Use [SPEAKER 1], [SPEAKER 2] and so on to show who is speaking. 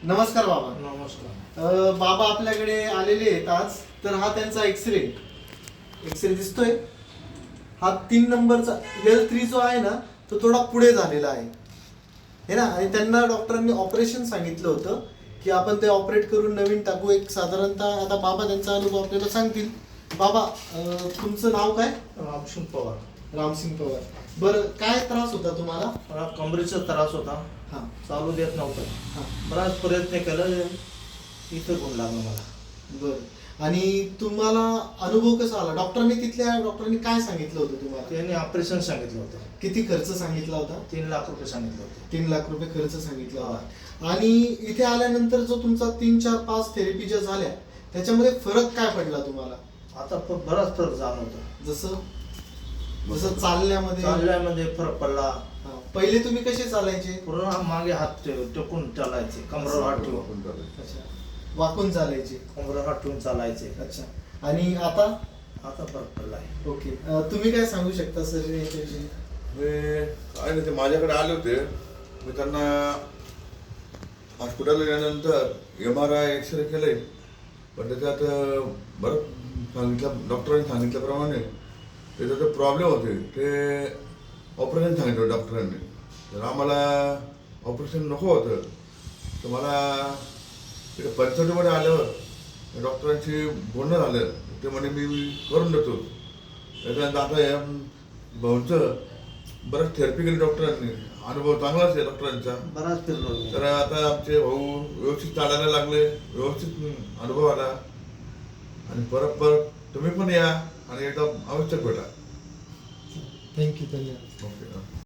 [SPEAKER 1] नमस्कार बाबा.
[SPEAKER 2] नमस्कार.
[SPEAKER 1] बाबा आपल्याकडे आलेले आहेत आज. तर हा त्यांचा एक्सरे दिसतोय. हा 3 नंबरचा L3 जो आहे ना तो थोडा पुढे झालेला आहे हे ना. आणि त्यांना डॉक्टरांनी ऑपरेशन सांगितलं होतं की आपण ते ऑपरेट करून नवीन टाकू. एक साधारणतः आता बाबा त्यांचा अनुभव आपल्याला सांगतील. बाबा तुमचं नाव काय?
[SPEAKER 2] रामसिंग पवार.
[SPEAKER 1] रामसिंग पवार. बरं, काय त्रास होता तुम्हाला?
[SPEAKER 2] मला कमरेचा त्रास होता.
[SPEAKER 1] हां
[SPEAKER 2] चालू देत नव्हतं.
[SPEAKER 1] हां.
[SPEAKER 2] बराच प्रयत्न केला, इथं गुण लागला मला.
[SPEAKER 1] बरं. आणि तुम्हाला अनुभव कसा आला? डॉक्टरांनी काय सांगितलं होतं तुम्हाला?
[SPEAKER 2] त्यांनी ऑपरेशन सांगितलं होतं.
[SPEAKER 1] किती खर्च सांगितला होता?
[SPEAKER 2] 3 लाख रुपये सांगितलं होतं.
[SPEAKER 1] 3 लाख रुपये खर्च सांगितला होता. आणि इथे आल्यानंतर जो तुमचा 3, 4, 5 थेरपी ज्या झाल्या त्याच्यामध्ये फरक काय पडला तुम्हाला?
[SPEAKER 2] आता बराच फरक जाणवतो.
[SPEAKER 1] जसं चालण्यामध्ये
[SPEAKER 2] फरक पडला.
[SPEAKER 1] पहिले तुम्ही कसे चालायचे?
[SPEAKER 2] पूर्ण मागे हात टेकून चालायचे, कमरेवर हात ठेवून.
[SPEAKER 1] अच्छा, वाकून चालायचे.
[SPEAKER 2] कमरेवर हात ठेवून चालायचे.
[SPEAKER 1] अच्छा. आणि आता
[SPEAKER 2] फरक पडला आहे.
[SPEAKER 1] ओके. तुम्ही काय सांगू शकता सर याच्याविषयी?
[SPEAKER 3] काय नाही, ते माझ्याकडे आले होते. मी त्यांना हॉस्पिटलला गेल्यानंतर MRI एक्सरे केले, पण त्याच्यात बरं डॉक्टरांनी सांगितल्याप्रमाणे त्याच्यात प्रॉब्लेम होते. ते ऑपरेशन सांगितलं डॉक्टरांनी. तर आम्हाला ऑपरेशन नको होतं. तर मला इकडे पंचवटीमध्ये आल्यावर डॉक्टरांशी बोलणं झालं. ते म्हणे मी करून देतो. त्याच्यानंतर आता भाऊंचं बरंच थेरपी केली डॉक्टरांनी. अनुभव चांगलाच आहे डॉक्टरांचा.
[SPEAKER 2] बराच फिरलो.
[SPEAKER 3] तर आता आमचे भाऊ व्यवस्थित चालायला लागले, व्यवस्थित अनुभव आला. आणि परत तुम्ही पण या आणि एकदा आवश्यक भेटा.
[SPEAKER 1] थँक्यू. धन्यवाद.
[SPEAKER 3] ओके.